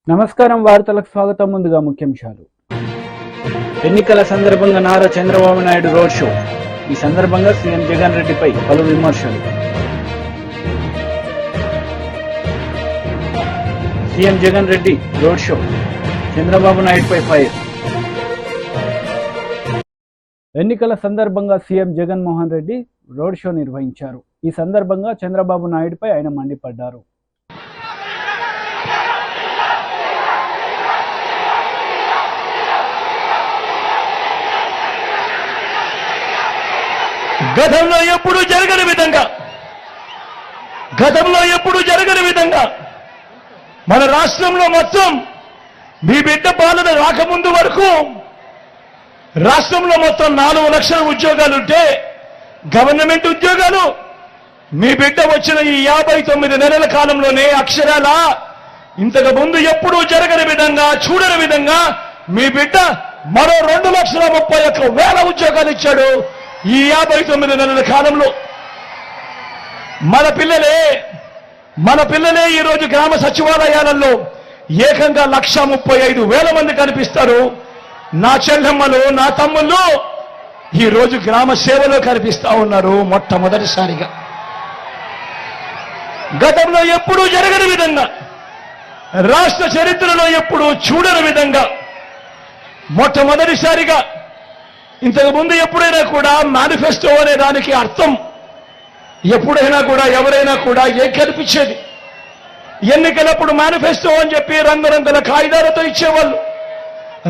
నమస్కారం వార్తలకు స్వాగతం. ముందుగా ముఖ్యాంశాలు. ఎన్నికల సందర్భంగా నారా చంద్రబాబు నాయుడు రోడ్ షో. ఈ సందర్భంగా సీఎం జగన్ రెడ్డిపై పలు విమర్శలు. CM Jagan Reddy road show, Chandrababu నాయుడుపై ఫైర్. ఎన్నికల సందర్భంగా CM Jaganmohan Reddy road show నిర్వహించారు. ఈ సందర్భంగా చంద్రబాబు నాయుడుపై ఆయన మండిపడ్డారు. గతంలో ఎప్పుడు జరగని విధంగా మన రాష్ట్రంలో మొత్తం మీ బిడ్డ పాలన రాకముందు వరకు రాష్ట్రంలో మొత్తం 4 లక్షల ఉద్యోగాలుంటే గవర్నమెంట్ ఉద్యోగాలు మీ బిడ్డ వచ్చిన ఈ 59 నెలల కాలంలోనే అక్షరాల ఇంతకు ముందు ఎప్పుడూ జరగని విధంగా చూడని విధంగా మీ బిడ్డ మరో 2,31,000 ఉద్యోగాలు ఇచ్చాడు. ఈ 59 నెలల కాలంలో మన పిల్లలే ఈరోజు గ్రామ సచివాలయాలలో ఏకంగా 1,35,000 మంది కనిపిస్తారు. నా చెల్లెమ్మలు, నా తమ్ముళ్ళు ఈరోజు గ్రామ సేవలో కనిపిస్తా ఉన్నారు. మొట్టమొదటిసారిగా గతంలో ఎప్పుడూ జరగని విధంగా, రాష్ట్ర చరిత్రలో ఎప్పుడూ చూడని విధంగా మొట్టమొదటిసారిగా ఇంతకు ముందు ఎప్పుడైనా కూడా మేనిఫెస్టో అనే దానికి అర్థం ఎప్పుడైనా కూడా ఎవరైనా కూడా ఏం కనిపించేది? ఎన్నికలప్పుడు మేనిఫెస్టో అని చెప్పి రంగురంగుల కాగితాలతో ఇచ్చేవాళ్ళు,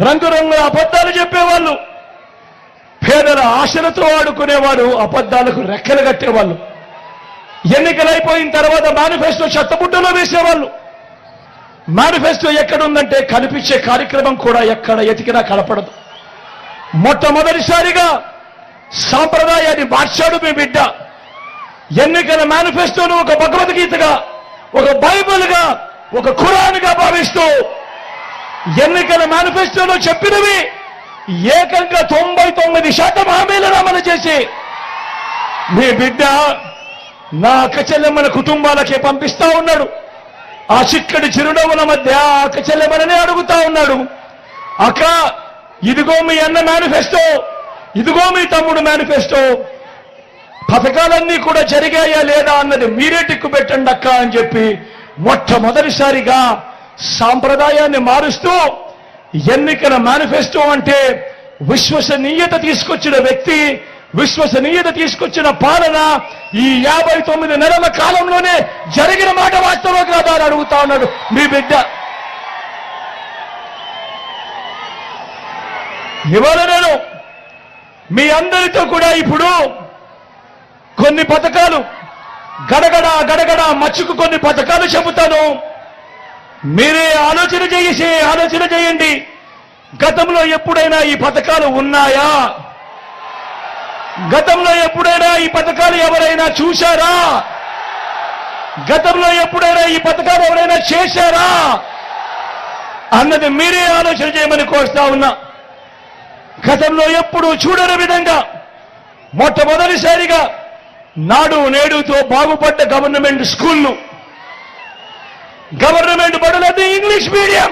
రంగురంగుల అబద్ధాలు చెప్పేవాళ్ళు, పేదల ఆశలతో ఆడుకునేవాడు, అబద్ధాలకు రెక్కలు కట్టేవాళ్ళు. ఎన్నికలైపోయిన తర్వాత మేనిఫెస్టో చెత్తబుట్టలో వేసేవాళ్ళు. మేనిఫెస్టో ఎక్కడుందంటే కనిపించే కార్యక్రమం కూడా ఎక్కడ ఎతికినా కనపడదు. మొట్టమొదటిసారిగా సాంప్రదాయాన్ని మార్చాడు మీ బిడ్డ. ఎన్నికల మేనిఫెస్టోను ఒక భగవద్గీతగా, ఒక బైబిల్గా, ఒక ఖురాన్గా భావిస్తూ ఎన్నికల మేనిఫెస్టోలో చెప్పినవి ఏకంగా 99% హామీలను అమలు చేసి మీ బిడ్డ నా అక్క చెల్లెమ్మల కుటుంబాలకే పంపిస్తా ఉన్నాడు. ఆ చిక్కడి చిరునవ్వుల మధ్య అక్క చెల్లెమ్మలనే అడుగుతా ఉన్నాడు, అక్క ఇదిగో మీ అన్న మేనిఫెస్టో, ఇదిగో మీ తమ్ముడు మేనిఫెస్టో, పథకాలన్నీ కూడా జరిగాయా లేదా అన్నది మీరే టిక్కు పెట్టండి అక్క అని చెప్పి మొట్టమొదటిసారిగా సాంప్రదాయాన్ని మారుస్తూ ఎన్నికల మేనిఫెస్టో అంటే విశ్వసనీయత తీసుకొచ్చిన వ్యక్తి, విశ్వసనీయత తీసుకొచ్చిన పాలన ఈ 59 నెలల కాలంలోనే జరిగిన మాట వాస్తవం కాదా అని అడుగుతా ఉన్నాడు మీ బిడ్డ. ఇవాళ నేను మీ అందరితో కూడా ఇప్పుడు కొన్ని పథకాలు గడగడ మచ్చుకు కొన్ని పథకాలు చెబుతాను. మీరే ఆలోచన చేయండి. గతంలో ఎప్పుడైనా ఈ పథకాలు ఉన్నాయా? గతంలో ఎప్పుడైనా ఈ పథకాలు ఎవరైనా చూశారా? గతంలో ఎప్పుడైనా ఈ పథకాలు ఎవరైనా చేశారా అన్నది మీరే ఆలోచన చేయమని కోరుతా ఉన్నా. గతంలో ఎప్పుడూ చూడని విధంగా మొట్టమొదటిసారిగా నాడు నేడుతో బాగుపడ్డ గవర్నమెంట్ స్కూళ్లు, గవర్నమెంట్ బడులది ఇంగ్లీష్ మీడియం.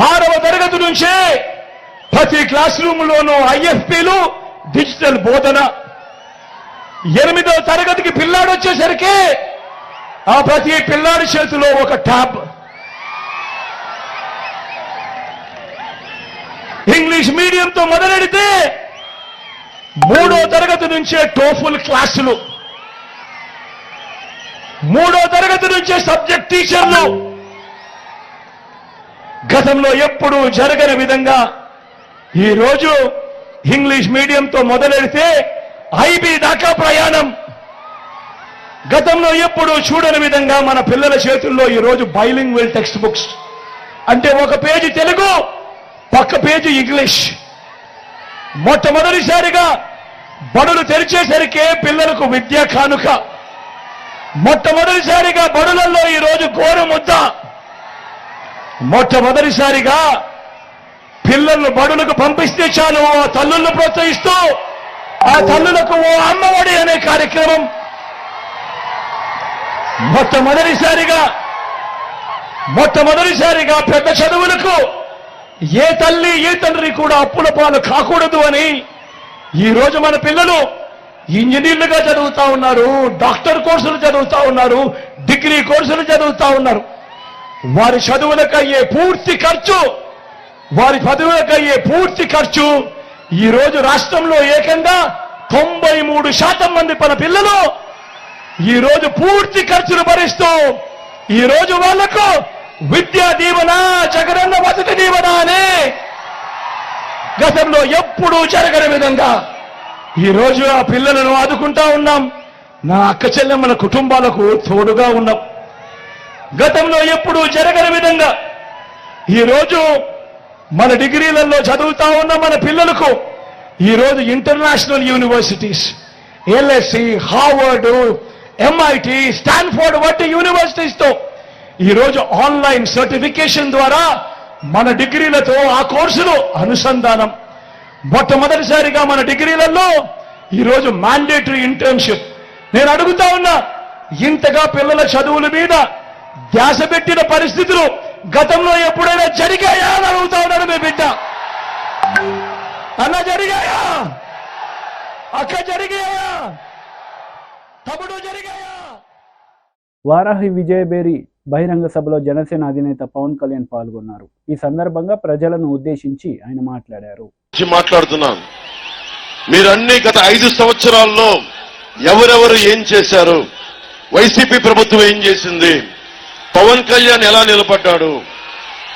6వ తరగతి నుంచే ప్రతి క్లాస్ రూమ్లోనూ ఐఎఫ్పీలు, డిజిటల్ బోధన. 8వ తరగతికి పిల్లాడు వచ్చేసరికి ఆ ప్రతి పిల్లాడి చేతిలో ఒక ట్యాబ్. ఇంగ్లీష్ మీడియంతో మొదలెడితే 3వ తరగతి నుంచే టోఫుల్ క్లాసులు, 3వ తరగతి నుంచే సబ్జెక్ట్ టీచర్లు. గతంలో ఎప్పుడూ జరగని విధంగా ఈరోజు ఇంగ్లీష్ మీడియంతో మొదలెడితే ఐబీ దాకా ప్రయాణం. గతంలో ఎప్పుడూ చూడని విధంగా మన పిల్లల చేతుల్లో ఈరోజు బైలింగ్వల్ టెక్స్ట్ బుక్స్, అంటే ఒక పేజీ తెలుగు, పక్క పేజీ ఇంగ్లీష్. మొట్టమొదటిసారిగా బడులు తెరిచేసరికే పిల్లలకు విద్యా కానుక. మొట్టమొదటిసారిగా బడులలో ఈరోజు గోరుముద్ద. మొట్టమొదటిసారిగా పిల్లలను బడులకు పంపిస్తే చాలు ఆ తల్లులను ప్రోత్సహిస్తూ ఆ తల్లులకు ఓ అమ్మఒడి అనే కార్యక్రమం. మొట్టమొదటిసారిగా మొట్టమొదటిసారిగా పెద్ద చదువులకు ఏ తల్లి ఏ తండ్రి కూడా అప్పుల పాలు కాకూడదు అని ఈ రోజు మన పిల్లలు ఇంజనీర్లుగా చదువుతా ఉన్నారు, డాక్టర్ కోర్సులు చదువుతా ఉన్నారు, డిగ్రీ కోర్సులు చదువుతా ఉన్నారు. వారి చదువులకయ్యే పూర్తి ఖర్చు ఈ రోజు రాష్ట్రంలో ఏకంగా 93% మంది మన పిల్లలు ఈ రోజు పూర్తి ఖర్చులు భరిస్తూ ఈ రోజు వాళ్లకు విద్యా దీవెన, జగనన్న వసతి దీవెన అనే గతంలో ఎప్పుడూ జరగని విధంగా ఈ రోజు ఆ పిల్లలను ఆదుకుంటా ఉన్నాం. నా అక్క చెల్లెమ్మల కుటుంబాలకు తోడుగా ఉన్నాం. గతంలో ఎప్పుడూ జరగని విధంగా ఈ రోజు మన డిగ్రీలలో చదువుతా ఉన్న మన పిల్లలకు ఈ రోజు international universities, LSC, Harvard, MIT, Stanford వంటి యూనివర్సిటీస్ తో ఈ రోజు ఆన్లైన్ సర్టిఫికేషన్ ద్వారా మన డిగ్రీలతో ఆ కోర్సులు అనుసంధానం. మొట్టమొదటిసారిగా మన డిగ్రీలలో ఈరోజు మ్యాండేటరీ ఇంటర్న్షిప్. నేను అడుగుతా ఉన్నా, ఇంతగా పిల్లల చదువుల మీద ధ్యాస పెట్టిన పరిస్థితులు గతంలో ఎప్పుడైనా జరిగాయా అని అడుగుతా ఉన్నాడు మీ బిడ్డ. అన్న జరిగాయా? అక్క జరిగాయా? తమ్ముడు జరిగాయా? వారాహి విజయబేరి బహిరంగ సభలో జనసేన అధినేత పవన్ కళ్యాణ్ పాల్గొన్నారు. ఈ సందర్భంగా ప్రజలను ఉద్దేశించి ఆయన మాట్లాడారు. మాట్లాడుతున్నాను, మీరన్నీ గత 5 సంవత్సరాల్లో ఎవరెవరు ఏం చేశారు, వైసీపీ ప్రభుత్వం ఏం చేసింది, పవన్ కళ్యాణ్ ఎలా నిలబడ్డాడు,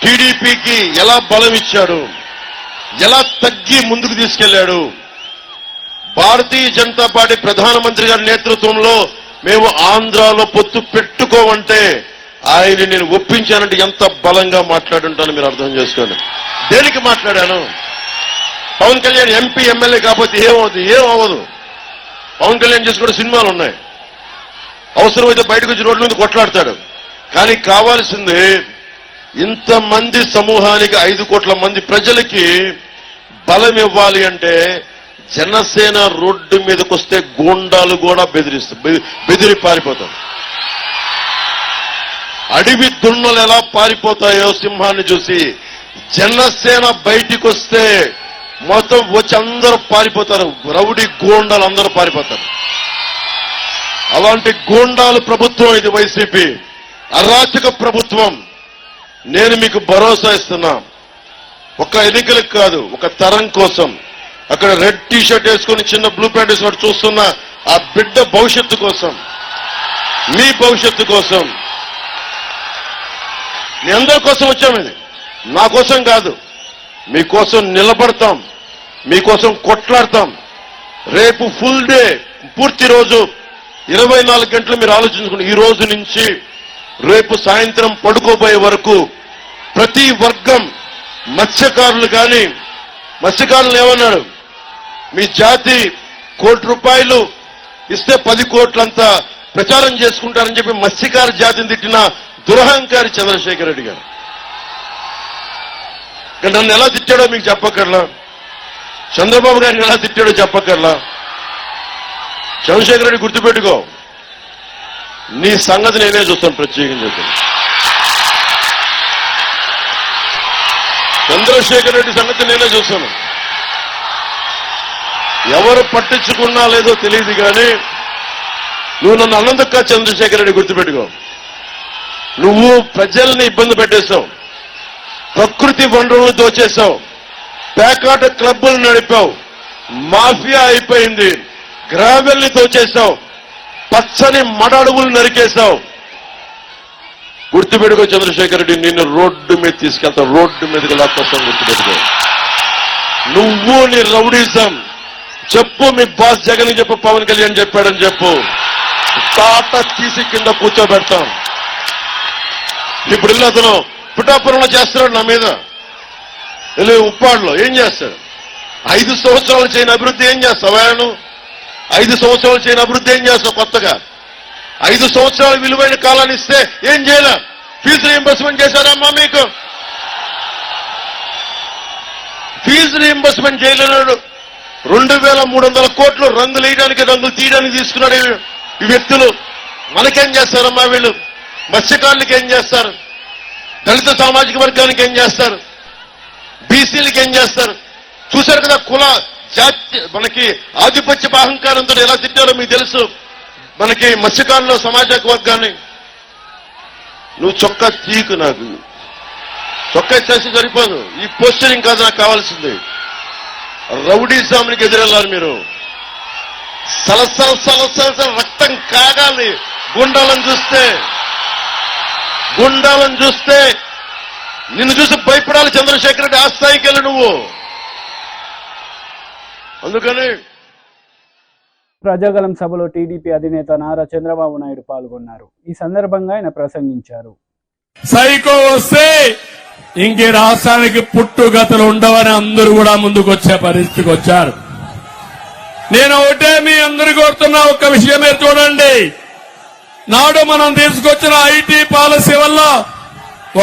టీడీపీకి ఎలా బలం ఇచ్చాడు, ఎలా తగ్గి ముందుకు తీసుకెళ్లాడు, భారతీయ జనతా పార్టీ ప్రధానమంత్రి గారి నేతృత్వంలో మేము ఆంధ్రాలో పొత్తు పెట్టుకోమంటే ఆయన నేను ఒప్పించానంటే ఎంత బలంగా మాట్లాడుంటానో మీరు అర్థం చేసుకోండి. దేనికి మాట్లాడాను? పవన్ కళ్యాణ్ ఎంపీ ఎమ్మెల్యే కాకపోతే ఏమవ్వదు. పవన్ కళ్యాణ్ చేసుకుంటే సినిమాలు ఉన్నాయి, అవసరమైతే బయటకు వచ్చి రోడ్ల మీద కొట్లాడతాడు. కానీ కావాల్సింది ఇంతమంది సమూహానికి 5 కోట్ల మంది ప్రజలకి బలం ఇవ్వాలి అంటే జనసేన రోడ్డు మీదకి వస్తే గూండాలు కూడా బెదిరి పారిపోతారు. అడవి దున్నలు ఎలా పారిపోతాయో సింహాన్ని చూసి జనసేన బయటికి వస్తే మొత్తం వచ్చి అందరూ పారిపోతారు. రౌడీ గూండాలు అందరూ పారిపోతారు. అలాంటి గూండాలు ప్రభుత్వం ఇది వైసీపీ అరాచక ప్రభుత్వం. నేను మీకు భరోసా ఇస్తున్నా, ఒక ఎన్నికలకు కాదు, ఒక తరం కోసం. అక్కడ రెడ్ టీ షర్ట్ వేసుకుని చిన్న బ్లూ ప్యాంట్ వేసుకుని చూస్తున్న ఆ బిడ్డ భవిష్యత్తు కోసం, మీ భవిష్యత్తు కోసం, మీ అందరి కోసం వచ్చాము. ఇది నా కోసం కాదు, మీకోసం నిలబడతాం, మీకోసం కొట్లాడతాం. రేపు ఫుల్ డే, పూర్తి రోజు 24 గంటలు మీరు ఆలోచించుకుని ఈ రోజు నుంచి రేపు సాయంత్రం పడుకోబోయే వరకు ప్రతి వర్గం, మత్స్యకారులు కానీ, మత్స్యకారులు ఏమన్నాడు, మీ జాతి ₹1 ఇస్తే 10 కోట్లంతా ప్రచారం చేసుకుంటారని చెప్పి మత్స్యకార జాతిని తిట్టిన దురహంకారి చంద్రశేఖర్ రెడ్డి గారు. నన్ను ఎలా తిట్టాడో మీకు చెప్పక్కర్లా, చంద్రబాబు గారిని ఎలా తిట్టాడో చెప్పక్కర్లా. చంద్రశేఖర్ రెడ్డి గుర్తుపెట్టుకో, నీ సంగతి నేనే చూస్తాను ప్రత్యేకించి. చంద్రశేఖర్ రెడ్డి సంగతి నేనే చూస్తాను. ఎవరు పట్టించుకున్నా లేదో తెలియదు కానీ నువ్వు నన్ను అన్నందుకు చంద్రశేఖర్ రెడ్డి గుర్తుపెట్టుకో. నువ్వు ప్రజల్ని ఇబ్బంది పెట్టేశావు, ప్రకృతి వనరులను దోచేశావు, పేకాట క్లబ్బులు నడిపావు, మాఫియా అయిపోయింది, గ్రావెల్ని దోచేశావు, పచ్చని మడడుగులు నరికేశావు. గుర్తుపెట్టుకో చంద్రశేఖర్ రెడ్డి, నిన్ను రోడ్డు మీద తీసుకెళ్తావు, రోడ్డు మీదకి లాక్కొస్తాను. గుర్తుపెట్టుకో. నువ్వు నీ రౌడీజం చెప్పు, మీ బాస్ జగన్ చెప్పు, పవన్ కళ్యాణ్ చెప్పాడని చెప్పు, తాట తీసి కింద కూర్చోబెడతాం. ఇప్పుడు అతను పిఠాపురంలో చేస్తున్నాడు నా మీద, ఉప్పాడులో ఏం చేస్తాడు? 5 సంవత్సరాలు చేయని అభివృద్ధి ఏం చేస్తావా? 5 సంవత్సరాలు చేయని అభివృద్ధి ఏం చేస్తావు కొత్తగా? 5 సంవత్సరాల విలువైన కాలాన్ని ఇస్తే ఏం చేయాల? ఫీజు రీయింబర్స్మెంట్ చేశారమ్మా మీకు? Fee reimbursement చేయలేనాడు. 2300 కోట్లు రంగులు వేయడానికి, రంగులు తీయడానికి తీసుకున్నాడు ఈ వ్యక్తులు. మనకేం చేస్తారమ్మా వీళ్ళు? మత్స్యకారులకి ఏం చేస్తారు? దళిత సామాజిక వర్గానికి ఏం చేస్తారు, బీసీలకి ఏం చేస్తారు చూశారు కదా. కుల జాతి మనకి ఆధిపత్య అహంకారంతో ఎలా తిట్టారో మీకు తెలుసు. మనకి మత్స్యకారుల సమాజ వర్గాన్ని నువ్వు చొక్కా తీకు, నాకు చొక్కా చేసి సరిపోదు. ఈ పోస్టరింగ్ కాదు నాకు కావాల్సింది. రౌడీజామునికి ఎదురెళ్ళాలి మీరు. సలసల సలసల రక్తం కాగాలి గుండాలను చూస్తే నిన్ను చూసి భయపడాలి చంద్రశేఖర్ రెడ్డి. ఆ స్థాయికి వెళ్ళి నువ్వు. అందుకని ప్రజాగలం సభలో టీడీపీ అధినేత నారా చంద్రబాబు నాయుడు పాల్గొన్నారు. ఈ సందర్భంగా ఆయన ప్రసంగించారు. సైకో వస్తే ఇంక రాష్ట్రానికి పుట్టుగతులు ఉండవని అందరూ కూడా ముందుకు వచ్చే పరిస్థితికి వచ్చారు. నేను ఒకటే మీ అందరు కోరుతున్నా, ఒక్క విషయం మీరు చూడండి. నాడు మనం తీసుకొచ్చిన ఐటీ పాలసీ వల్ల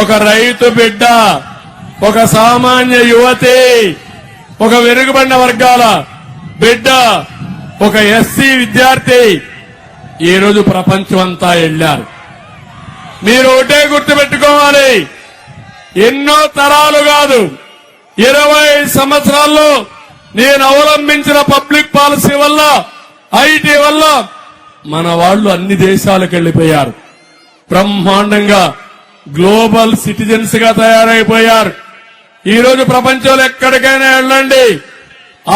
ఒక రైతు బిడ్డ, ఒక సామాన్య యువతి, ఒక వెనుకబడిన వర్గాల బిడ్డ, ఒక ఎస్సీ విద్యార్థి ఈరోజు ప్రపంచమంతా వెళ్లారు. మీరు ఒకటే గుర్తుపెట్టుకోవాలి, ఎన్నో తరాలు కాదు 20 సంవత్సరాల్లో నేను అవలంబించిన పబ్లిక్ పాలసీ వల్ల, ఐటీ వల్ల మన వాళ్ళు అన్ని దేశాలకు వెళ్లిపోయారు. బ్రహ్మాండంగా గ్లోబల్ సిటిజన్స్ గా తయారైపోయారు. ఈ రోజు ప్రపంచంలో ఎక్కడికైనా వెళ్ళండి,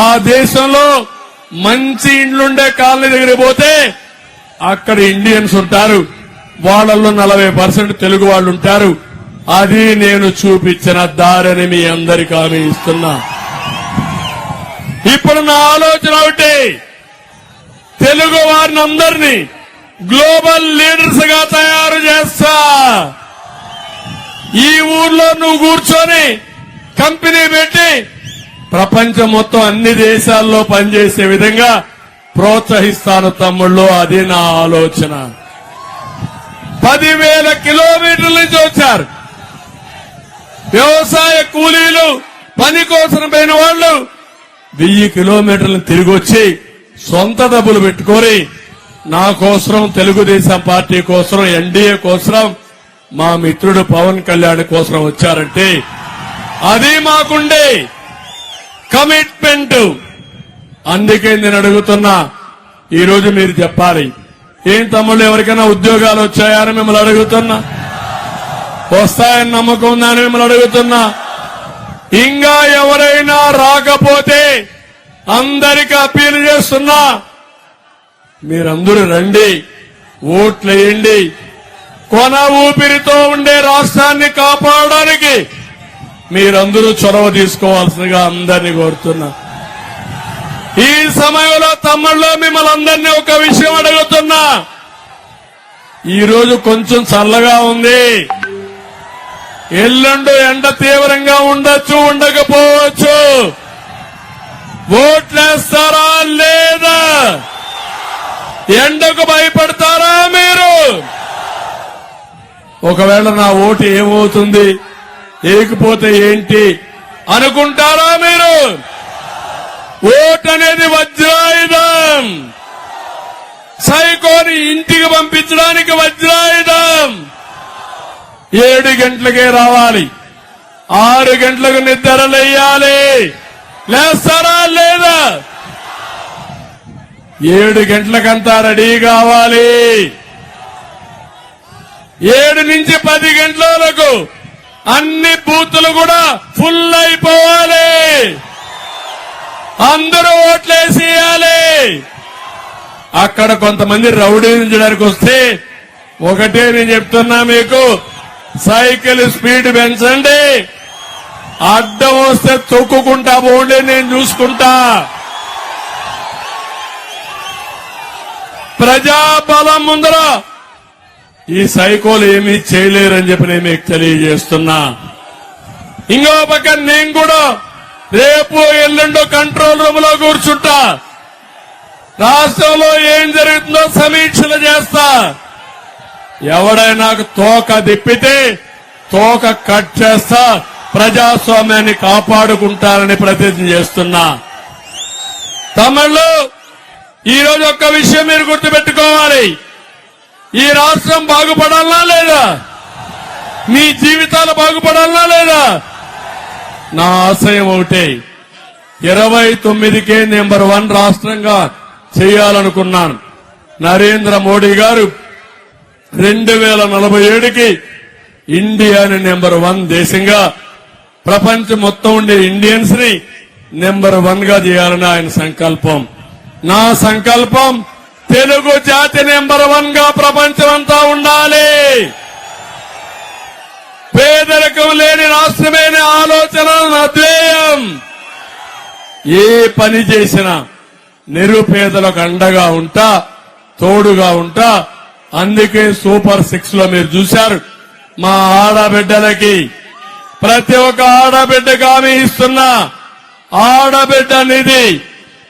ఆ దేశంలో మంచి ఇండ్లుండే కాలనీ దగ్గరికి పోతే అక్కడ ఇండియన్స్ ఉంటారు, వాళ్ళల్లో 40% తెలుగు వాళ్ళు ఉంటారు. అది నేను చూపించిన దారిని మీ అందరికీ హామీ ఇస్తున్నా. ఇప్పుడు నా ఆలోచన ఒకటి, తెలుగు వారిని అందరినీ గ్లోబల్ లీడర్స్ గా తయారు చేస్తా. ఈ ఊర్లో నువ్వు కూర్చొని కంపెనీ పెట్టి ప్రపంచం మొత్తం అన్ని దేశాల్లో పనిచేసే విధంగా ప్రోత్సహిస్తాను తమ్ముళ్ళు. అది నా ఆలోచన. 10,000 కిలోమీటర్ల నుంచి వచ్చారు వ్యవసాయ కూలీలు, పని కోసం పోయిన వాళ్ళు 1000 కిలోమీటర్లు తిరిగి వచ్చి సొంత డబ్బులు పెట్టుకొని నా కోసం, తెలుగుదేశం పార్టీ కోసం, ఎన్డీఏ కోసం, మా మిత్రుడు పవన్ కళ్యాణ్ కోసం వచ్చారంటే అది మాకుండే కమిట్మెంట్. అందుకే నేను అడుగుతున్నా, ఈరోజు మీరు చెప్పాలి, ఏం తమ్ముళ్ళు ఎవరికైనా ఉద్యోగాలు వచ్చాయని మిమ్మల్ని అడుగుతున్నా, వస్తాయని నమ్మకం ఉందని మిమ్మల్ని అడుగుతున్నా. ఇంకా ఎవరైనా రాకపోతే అందరికీ అప్పీల్ చేస్తున్నా, మీరందరూ రండి, ఓట్లేయండి. కొన ఊపిరితో ఉండే రాష్ట్రాన్ని కాపాడడానికి మీరందరూ చొరవ తీసుకోవాల్సిందిగా అందరినీ కోరుతున్నా. ఈ సమయంలో తమ్ముళ్ళు మిమ్మల్ని అందరినీ ఒక విషయం అడుగుతున్నా. ఈరోజు కొంచెం చల్లగా ఉంది, ఎల్లుండి ఎండ తీవ్రంగా ఉండొచ్చు, ఉండకపోవచ్చు. ఓట్లేస్తారా లేదా? ఎండకు భయపడతారా మీరు? ఒకవేళ నా ఓటు ఏమవుతుంది, ఏకపోతే ఏంటి అనుకుంటారా మీరు? ఓటు అనేది వజ్రాయుధం. సైకోని ఇంటికి పంపించడానికి వజ్రాయుధం. 7 గంటలకే రావాలి, 6 గంటలకు నిద్ర లేయాలి. లేస్తారా లేదా? 7 గంటలకంతా రెడీ కావాలి. 7 నుంచి 10 గంటల వరకు అన్ని బూతులు కూడా ఫుల్ అయిపోవాలి. అందరూ ఓట్లేసేయాలి. అక్కడ కొంతమంది రౌడీంచడానికి వస్తే ఒకటే నేను చెప్తున్నా మీకు, సైకిల్ స్పీడ్ పెంచండి, అడ్డం వస్తే తొక్కుకుంటా పోండి, నేను చూసుకుంటా. ప్రజాబలం ముందర ఈ సైకోలు ఏమీ చేయలేరని చెప్పి నేను మీకు తెలియజేస్తున్నా. ఇంకో పక్క నేను కూడా రేపు ఎల్లుండో కంట్రోల్ రూమ్ లో కూర్చుంటా. రాష్ట్రంలో ఏం జరుగుతుందో సమీక్షలు చేస్తా. ఎవడైనా తోక దిప్పితే తోక కట్ చేస్తా. ప్రజాస్వామ్యాన్ని కాపాడుకుంటారని ప్రతిజ్ఞ చేస్తున్నా. తమిళు ఈరోజు ఒక్క విషయం మీరు గుర్తుపెట్టుకోవాలి, ఈ రాష్ట్రం బాగుపడాలా లేదా? మీ జీవితాలు బాగుపడాలా లేదా? నా ఆశయం ఒకటే, 29కే నెంబర్ 1 రాష్ట్రంగా చేయాలనుకున్నాను. నరేంద్ర మోడీ గారు 2047కి ఇండియాని నెంబర్ 1 దేశంగా, ప్రపంచం మొత్తం ఉండే ఇండియన్స్ ని నెంబర్ 1 గా చేయాలని ఆయన సంకల్పం. నా సంకల్పం తెలుగు జాతి నెంబర్ 1 గా ప్రపంచమంతా ఉండాలి. పేదరికం లేని రాష్ట్రమేనే ఆలోచన నా ధ్యేయం. ఏ పని చేసినా నిరుపేదలకు అండగా ఉంటా, తోడుగా ఉంటా. అందుకే సూపర్ 6 లో మీరు చూశారు, మా ఆడబిడ్డలకి ప్రతి ఒక్క ఆడబిడ్డకు హామీ ఇస్తున్నా. ఆడబిడ్డ నిధి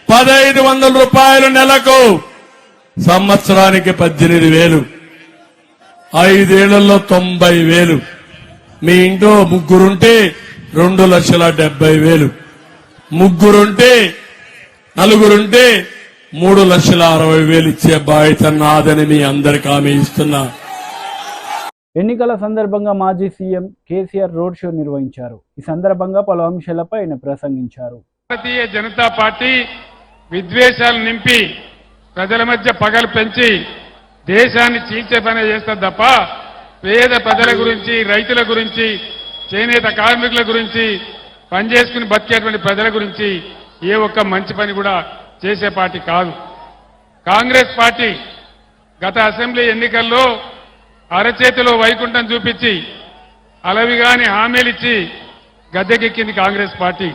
1500 రూపాయలు నెలకు, సంవత్సరానికి 18,000, 5 ఏళ్లలో 90,000. మీ ఇంట్లో ముగ్గురుంటే 2,70,000, ముగ్గురుంటే నలుగురుంటే 3,60,000 ఇచ్చే బాధ్యత నాదని మీ అందరికీ హామీ ఇస్తున్నా. ఎన్నికల సందర్భంగా మాజీ సీఎం కేసీఆర్ రోడ్ షో నిర్వహించారు. ఈ సందర్భంగా పలు అంశాలపై ఆయన ప్రసంగించారు. భారతీయ జనతా పార్టీ విద్వేషాలు నింపి ప్రజల మధ్య పగలు పెంచి దేశాన్ని చీల్చే పని చేస్తుంది తప్ప పేద ప్రజల గురించి, రైతుల గురించి, చేనేత కార్మికుల గురించి, పనిచేసుకుని బతికేటువంటి ప్రజల గురించి ఏ ఒక్క మంచి పని కూడా చేసే పార్టీ కాదు. కాంగ్రెస్ పార్టీ గత అసెంబ్లీ ఎన్నికల్లో అరచేతిలో వైకుంఠం చూపించి అలవిగాని హామీలిచ్చి గద్దెకెక్కింది కాంగ్రెస్ పార్టీ.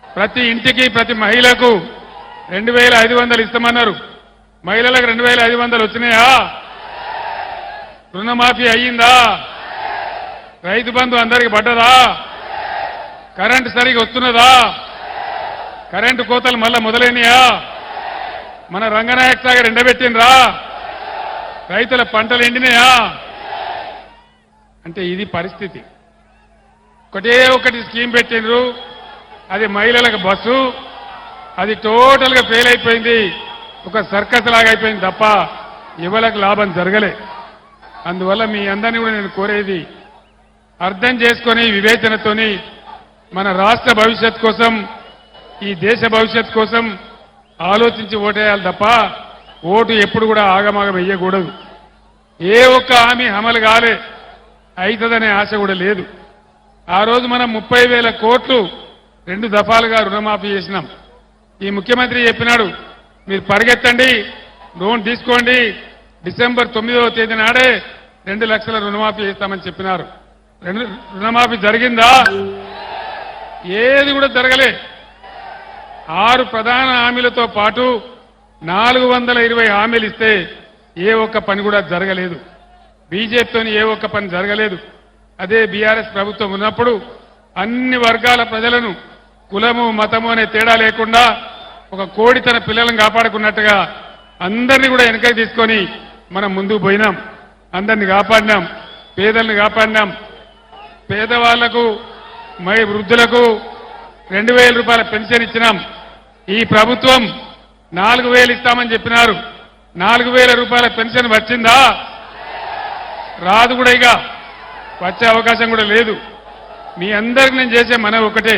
ప్రతి ఇంటికి, ప్రతి మహిళకు 2,500 ఇస్తామన్నారు. మహిళలకు 2,500 వచ్చినాయా? రుణమాఫీ అయ్యిందా? రైతు బంధు అందరికి పడ్డదా? కరెంటు సరిగా వస్తున్నదా? కరెంటు కోతలు మళ్ళా మొదలైనయా? మన రంగనాయక సాగర్ ఎండబెట్టినరా? రైతుల పంటలు ఎండినాయా? అంటే ఇది పరిస్థితి. ఒకటే ఒకటి స్కీమ్ పెట్టినరు, అది మహిళలకు బస్సు, అది టోటల్ గా ఫెయిల్ అయిపోయింది. ఒక సర్కస్ లాగా అయిపోయింది తప్ప ఎవరికి లాభం జరగలే. అందువల్ల మీ అందరినీ కూడా నేను కోరేది, అర్థం చేసుకొని వివేచనతోని మన రాష్ట్ర భవిష్యత్ కోసం, ఈ దేశ భవిష్యత్ కోసం ఆలోచించి ఓటేయాలి తప్ప ఓటు ఎప్పుడు కూడా ఆగమాగం వేయకూడదు. ఏ ఒక్క హామీ అమలు కాలే, అవుతుందనే ఆశ కూడా లేదు. ఆ రోజు మనం 30,000 కోట్లు 2 దఫాలుగా రుణమాఫీ చేసినాం. ఈ ముఖ్యమంత్రి చెప్పినాడు, మీరు పరిగెత్తండి, లోన్ తీసుకోండి, డిసెంబర్ 9వ తేదీ నాడే 2 లక్షల రుణమాఫీ చేస్తామని చెప్పినారు. రుణమాఫీ జరిగిందా? ఏది కూడా జరగలే. 6 ప్రధాన హామీలతో పాటు 420 హామీలు ఇస్తే ఏ ఒక్క పని కూడా జరగలేదు. బీజేపీతోని ఏ ఒక్క పని జరగలేదు. అదే బీఆర్ఎస్ ప్రభుత్వం ఉన్నప్పుడు అన్ని వర్గాల ప్రజలను, కులము మతము అనే తేడా లేకుండా ఒక కోడి తన పిల్లలను కాపాడుకున్నట్టుగా అందరినీ కూడా వెనకకి తీసుకొని మనం ముందుకు పోయినాం. అందరిని కాపాడినాం, పేదల్ని కాపాడినాం. పేదవాళ్లకు, వృద్ధులకు 2,000 రూపాయల పెన్షన్ ఇచ్చినాం. ఈ ప్రభుత్వం 4,000 ఇస్తామని చెప్పినారు. 4,000 రూపాయల పెన్షన్ వచ్చిందా? రాదు కూడా, ఇక వచ్చే అవకాశం కూడా లేదు. మీ అందరికి నేను చేసే మనవి ఒకటే,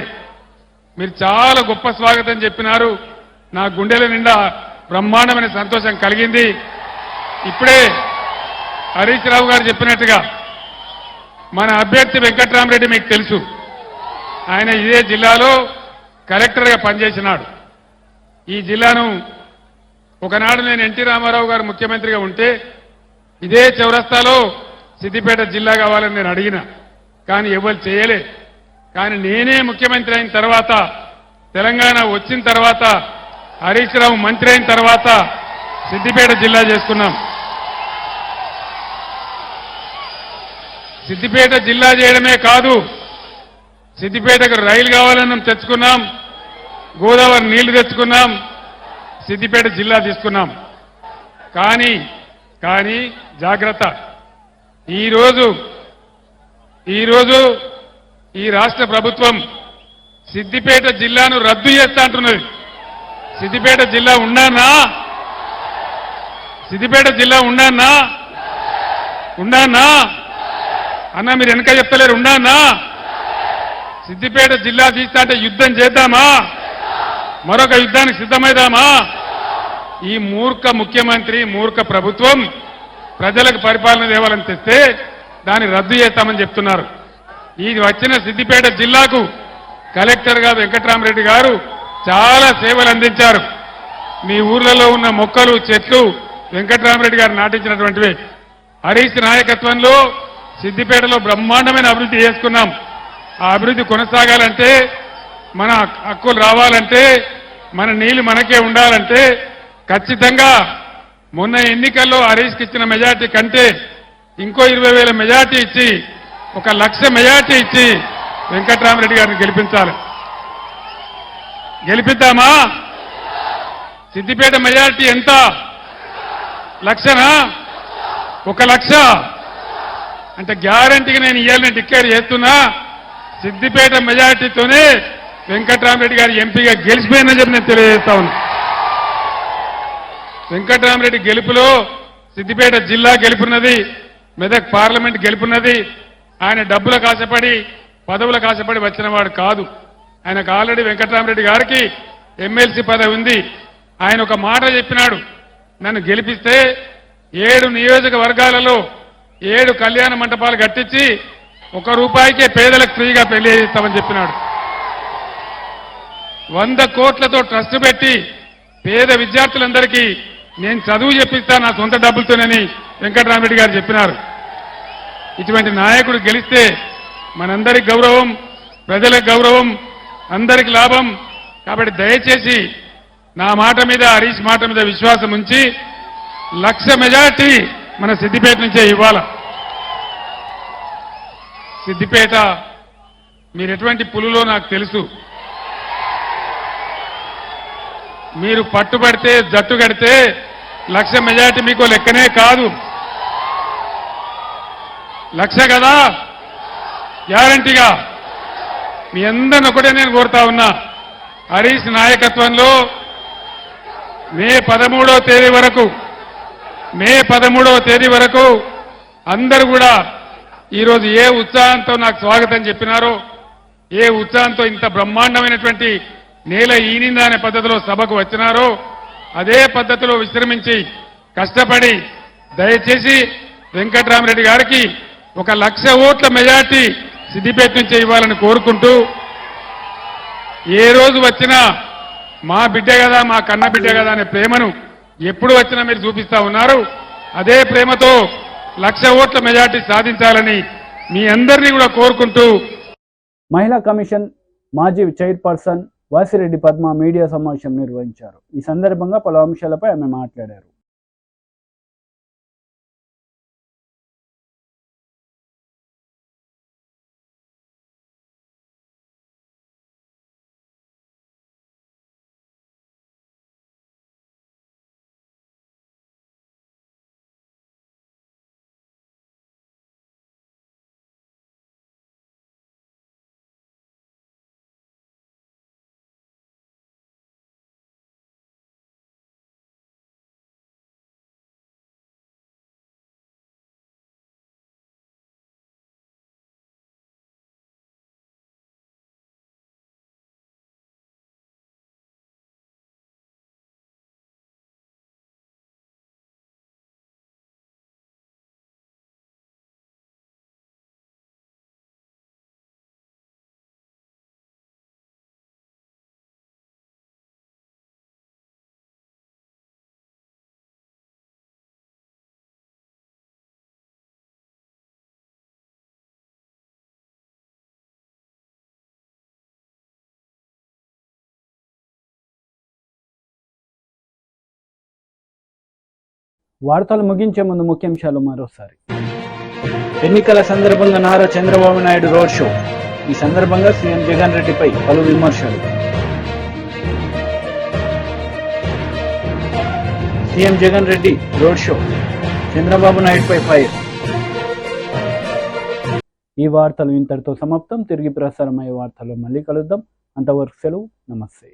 మీరు చాలా గొప్ప స్వాగతం చెప్పినారు. నా గుండెల నిండా బ్రహ్మాండమైన సంతోషం కలిగింది. ఇప్పుడే హరీష్ రావు గారు చెప్పినట్టుగా మన అభ్యర్థి వెంకట్రామరెడ్డి మీకు తెలుసు. ఆయన ఇదే జిల్లాలో కలెక్టర్గా పనిచేసినాడు. ఈ జిల్లాను ఒకనాడు నేను ఎన్టీ రామారావు గారు ముఖ్యమంత్రిగా ఉంటే ఇదే చౌరస్తాలో సిద్దిపేట జిల్లా కావాలని నేను అడిగిన, కానీ ఎవరు చేయలే. కానీ నేనే ముఖ్యమంత్రి అయిన తర్వాత, తెలంగాణ వచ్చిన తర్వాత, హరీష్ రావు మంత్రి అయిన తర్వాత సిద్దిపేట జిల్లా చేసుకున్నాం. సిద్దిపేట జిల్లా చేయడమే కాదు, సిద్దిపేటకు రైలు కావాలని తెచ్చుకున్నాం, గోదావరి నీళ్లు తెచ్చుకున్నాం, సిద్దిపేట జిల్లా తీసుకున్నాం. కానీ జాగ్రత్త, ఈరోజు ఈ రాష్ట్ర ప్రభుత్వం సిద్దిపేట జిల్లాను రద్దు చేస్తా అంటున్నది. సిద్దిపేట జిల్లా ఉండానా? సిద్దిపేట జిల్లా ఉండానా? అన్న మీరు వెనక చెప్తలేరు ఉన్నా సిద్దిపేట జిల్లా తీస్తా అంటే యుద్ధం చేద్దామా, మరొక యుద్ధానికి సిద్ధమైదామా? ఈ మూర్ఖ ముఖ్యమంత్రి మూర్ఖ ప్రభుత్వం ప్రజలకు పరిపాలన దేవాలని తెస్తే దాన్ని రద్దు చేస్తామని చెప్తున్నారు. ఇది వచ్చిన సిద్దిపేట జిల్లాకు కలెక్టర్ గారు వెంకట్రామరెడ్డి గారు చాలా సేవలు అందించారు. మీ ఊర్లలో ఉన్న మొక్కలు చెట్లు వెంకట్రామరెడ్డి గారు నాటించినటువంటివి. హరీష్ నాయకత్వంలో సిద్దిపేటలో బ్రహ్మాండమైన అభివృద్ధి చేసుకున్నాం. ఆ అభివృద్ధి కొనసాగాలంటే, మన హక్కులు రావాలంటే, మన నీళ్లు మనకే ఉండాలంటే ఖచ్చితంగా మొన్న ఎన్నికల్లో హరీష్కి ఇచ్చిన మెజార్టీ కంటే ఇంకో 20,000 మెజార్టీ ఇచ్చి 1,00,000 మెజార్టీ ఇచ్చి వెంకట్రామరెడ్డి గారిని గెలిపించాలి. గెలిపిద్దామా? సిద్దిపేట మెజార్టీ ఎంత? 1,00,000నా? 1,00,000 అంటే గ్యారంటీగా నేను ఇయ్యాలని డిక్లేర్ చేస్తున్నా. సిద్దిపేట మెజార్టీతోనే వెంకట్రామరెడ్డి గారి ఎంపీగా గెలిచిపోయిందని చెప్పి నేను తెలియజేస్తా ఉన్నా. వెంకట్రామరెడ్డి గెలుపులో సిద్దిపేట జిల్లా గెలుపున్నది, మెదక్ పార్లమెంట్ గెలుపున్నది. ఆయన డబ్బులకు ఆశపడి పదవులకు ఆశపడి వచ్చినవాడు కాదు. ఆయనకు ఆల్రెడీ వెంకట్రామరెడ్డి గారికి ఎమ్మెల్సీ పదవి ఉంది. ఆయన ఒక మాట చెప్పినాడు, నన్ను గెలిపిస్తే 7 నియోజకవర్గాలలో 7 కళ్యాణ మంటపాలు కట్టించి ₹1 పేదలకు ఫ్రీగా పెళ్లి చేస్తామని చెప్పినాడు. 100 కోట్లతో ట్రస్ట్ పెట్టి పేద విద్యార్థులందరికీ నేను చదువు చెప్పిస్తా నా సొంత డబ్బులతోనని వెంకట్రామరెడ్డి గారు చెప్పినారు. ఇటువంటి నాయకుడు గెలిస్తే మనందరికి గౌరవం, ప్రజలకు గౌరవం, అందరికి లాభం. కాబట్టి దయచేసి నా మాట మీద, హరీష్ మాట మీద విశ్వాసం ఉంచి 1,00,000 మెజార్టీ మన సిద్దిపేట నుంచే ఇవ్వాలి. సిద్దిపేట మీరు ఎటువంటి పులులో నాకు తెలుసు. మీరు పట్టుబడితే జట్టు కడితే 1,00,000 మెజార్టీ మీకు లెక్కనే కాదు. 1,00,000 కదా గ్యారంటీగా. మీ అందరిని ఒకటే నేను కోరుతా ఉన్నా, హరీష్ నాయకత్వంలో మే 13వ తేదీ వరకు అందరూ కూడా ఈరోజు ఏ ఉత్సాహంతో నాకు స్వాగతం చెప్పినారో, ఏ ఉత్సాహంతో ఇంత బ్రహ్మాండమైనటువంటి నేల ఈనిందా అనే పద్ధతిలో సభకు వచ్చినారో అదే పద్ధతిలో విశ్రమించి కష్టపడి దయచేసి వెంకట్రామరెడ్డి గారికి 1,00,000 ఓట్ల మెజార్టీ సిద్దిపేట నుంచి ఇవ్వాలని కోరుకుంటూ, ఏ రోజు వచ్చినా మా బిడ్డ కదా, మా కన్న బిడ్డ కదా అనే ప్రేమను ఎప్పుడు వచ్చినా మీరు చూపిస్తా ఉన్నారు. అదే ప్రేమతో 1,00,000 ఓట్ల మెజార్టీ సాధించాలని మీ అందరినీ కూడా కోరుకుంటూ, మహిళా కమిషన్ మాజీ చైర్పర్సన్ వాసిరెడ్డి పద్మ మీడియా సమావేశం నిర్వహించారు. ఈ సందర్భంగా పలు అంశాలపై ఆమె మాట్లాడారు. వార్తలు ముగించే ముందు ముఖ్యాంశాలు మరోసారి. ఎన్నికల సందర్భంగా నారా చంద్రబాబు నాయుడు రోడ్ షో. ఈ సందర్భంగా సీఎం జగన్ రెడ్డిపై పలు విమర్శలు. CM Jagan Reddy road show, Chandrababu నాయుడుపై ఫైర్. ఈ వార్తలు ఇంతటితో సమాప్తం. తిరిగి ప్రసారమయ్యే వార్తల్లో మళ్ళీ కలుద్దాం. అంతవరకు సెలవు. నమస్తే.